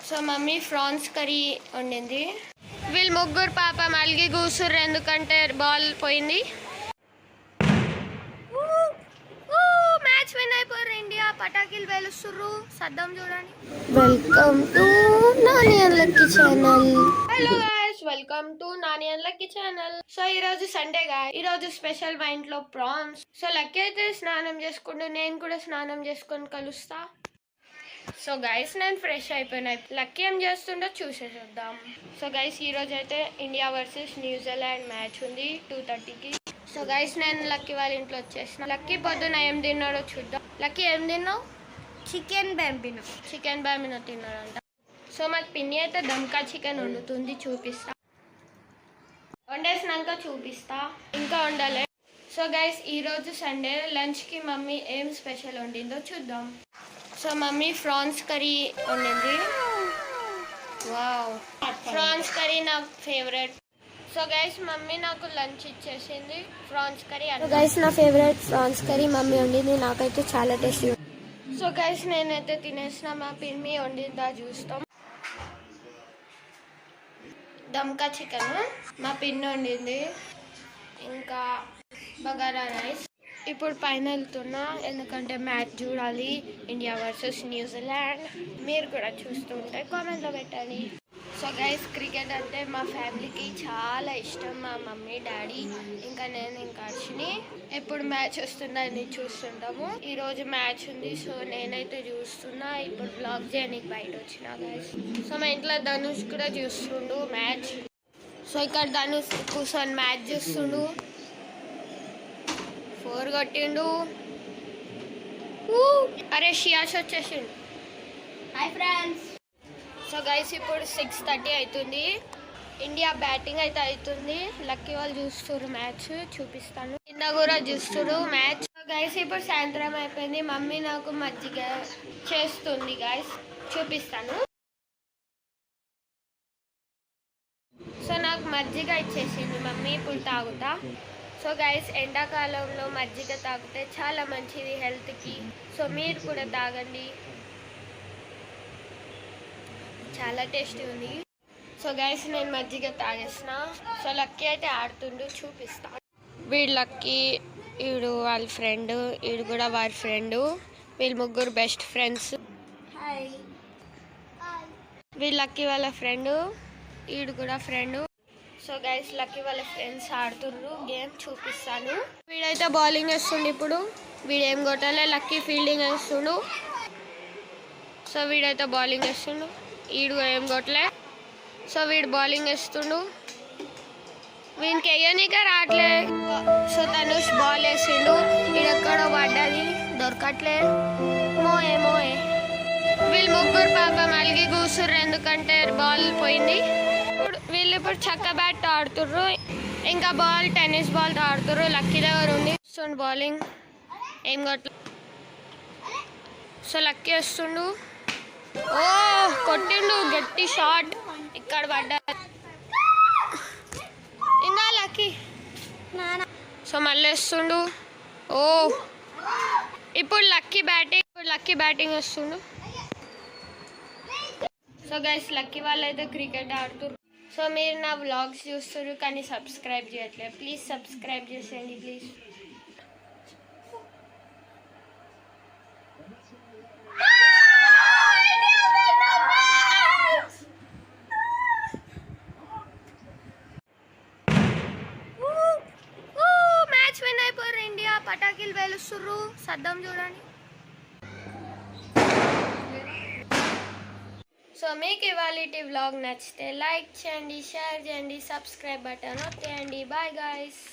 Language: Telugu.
సో మమ్మీ ఫ్రాన్స్ కర్రీ వండింది. వీళ్ళు ముగ్గురు పాప మల్గి కూసుర్రు ఎందుకంటే బాల్ పోయింది. మ్యాచ్ విన్ అయిపోయారు ఇండియా. పటాకీలు పేలుస్తుర్రు. సద్దాం చూడండి. Welcome to Nani and lucky channel. Hello guys, welcome to Nani and lucky channel. So ఈ రోజు సండే గాయ్. ఈ రోజు స్పెషల్ మా ఇంట్లో ప్రాన్స్. సో లక్కీ అయితే స్నానం చేసుకుంటూ నేను కూడా స్నానం చేసుకొని కలుస్తా. సో గైస్ నేను ఫ్రెష్ అయిపోయినా. లక్కీ ఏం చేస్తుండో చూసేద్దాం. సో గైస్ ఈ రోజు అయితే ఇండియా వర్సెస్ న్యూజిలాండ్ మ్యాచ్ ఉంది 2:30కి. సో గైస్ నేను లక్కీ వాళ్ళ ఇంట్లో వచ్చేసిన. లక్కీ పొద్దున ఏం తిన్నాడో చూద్దాం. లక్కీ ఏం తిన్నావు? Chicken Bambino. చికెన్ బ్యాంబినో తిన్నాడంట. సో మాకు పిన్ని అయితే దమ్కా చికెన్ వండుతుంది, చూపిస్తా. వండేసినాక చూపిస్తా. ఇంకా వండలే. సో గైస్ ఈరోజు సండే లంచ్కి మమ్మీ ఏం స్పెషల్ వండిందో చూద్దాం. సో మమ్మీ ఫ్రాన్స్ కర్రీ వండింది. వావ్, ఫ్రాన్స్ కర్రీ నా ఫేవరెట్. సో గైస్ మమ్మీ నాకు లంచ్ ఇచ్చేసింది. Prawns curry. గైస్ నా ఫేవరెట్ ఫ్రాన్స్ కర్రీ మమ్మీ వండింది. నాకైతే చాలా టేస్టీ. సో గైస్ నేనైతే తినేసిన. మా పిన్ని వండిందా చూస్తాం. దమ్కా చికెన్ మా పిన్ని వండింది. ఇంకా బగారా రైస్. ఇప్పుడు పైన వెళ్తున్నా ఎందుకంటే మ్యాచ్ చూడాలి, ఇండియా వర్సెస్ న్యూజిలాండ్. మీరు కూడా చూస్తుంటే కామెంట్లో పెట్టండి. సో గైస్ క్రికెట్ అంటే మా ఫ్యామిలీకి చాలా ఇష్టం. మా మమ్మీ డాడీ ఇంకా నేను ఇంకా అర్షిని ఎప్పుడు మ్యాచ్ వస్తుందని చూస్తుంటాము. ఈరోజు మ్యాచ్ ఉంది, సో నేనైతే చూస్తున్నా. ఇప్పుడు బ్లాగ్ చేయడానికి బయట వచ్చిన గైస్. సో మా ఇంట్లో ధనుష్ కూడా చూస్తుండు మ్యాచ్. సో ఇక్కడ ధనుష్ కూర్చొని మ్యాచ్ చూస్తుండు. 4 కొట్టిండు. అరే షియాష్ వచ్చేసిండు. Hi friends. సో గైస్ ఇప్పుడు 6:30 అవుతుంది. ఇండియా బ్యాటింగ్ అయితే అవుతుంది. లక్కీ వాళ్ళు చూస్తున్నారు మ్యాచ్, చూపిస్తాను. కింద కూడా చూస్తున్నారు మ్యాచ్. సో గైస్ ఇప్పుడు సాయంత్రం అయిపోయింది. మమ్మీ నాకు మజ్జిగ చేస్తుంది గైస్, చూపిస్తాను. సో నాకు మజ్జిగ ఇచ్చేసింది మమ్మీ, ఇప్పుడు తాగుతా. సో గైస్ ఎండాకాలంలో మజ్జిగ తాగితే చాలా మంచిది హెల్త్కి. సో మీరు కూడా తాగండి, చాలా టేస్టీ ఉంది. సో గైస్ నేను మజ్జిగ తాగేసిన. సో లక్కీ అయితే ఆడుతుండు, చూపిస్తా. వీడు లక్కీ, వీడు వాళ్ళ ఫ్రెండ్, వీడు కూడా వాళ్ళ ఫ్రెండ్. వీళ్ళు ముగ్గురు బెస్ట్ ఫ్రెండ్స్. హాయ్. వీళ్ళు లక్కీ వాళ్ళ ఫ్రెండ్, వీడు కూడా ఫ్రెండ్. సో గైస్ లక్కీ వాళ్ళ ఫ్రెండ్స్ ఆడుతుర్రు గేమ్, చూపిస్తాను. వీడైతే బౌలింగ్ వేస్తుండు. ఇప్పుడు వీడేం కొట్టాలి, లక్కీ ఫీల్డింగ్ వేస్తుండు. సో వీడైతే బౌలింగ్ వేస్తుండు. వీడు ఏం కొట్టలే. సో వీడు బౌలింగ్ వేస్తుండు. వీనికి వేయనిక రావట్లే. సో ధనుష్ బాల్ వేసిండు. వీడెక్కడో పడ్డది, దొరకట్లే. మోయే మోయే. వీళ్ళు ముగ్గురు పాప మల్గి కూసుర్రు ఎందుకంటే బాల్ పోయింది. వీళ్ళు ఇప్పుడు చక్క బ్యాట్ ఆడుతుర్రు. ఇంకా బాల్ టెన్నిస్ బాల్ ఆడుతుర్రు. లక్కీ దగ్గర ఉంది. సో బౌలింగ్ ఏం కొట్ల. సో లక్కీ వస్తుండు. ఓ కొట్టిండు, గట్టి షాట్. ఇక్కడ పడ్డా ఇందా లక్కీ. సో మళ్ళీ వస్తుండు. ఓ ఇప్పుడు లక్కీ బ్యాటింగ్ వస్తుండు. సో గైస్ లక్కీ వాళ్ళు అయితే క్రికెట్ ఆడుతున్నారు. సో మీరు నా వ్లాగ్స్ చూస్తారు కానీ సబ్స్క్రైబ్ చేయట్లేదు. ప్లీజ్ సబ్స్క్రైబ్ చేసేయండి ప్లీజ్. మ్యాచ్ విన్ అయిపోయారు ఇండియా. పటాకీలు పేలుస్తుర్రు. సద్దాం చూడండి. సో మీకు ఇవాళ వ్లాగ్ నచ్చితే లైక్ చేయండి, షేర్ చేయండి, సబ్స్క్రైబ్ బటన్ నొక్కేయండి. Bye guys.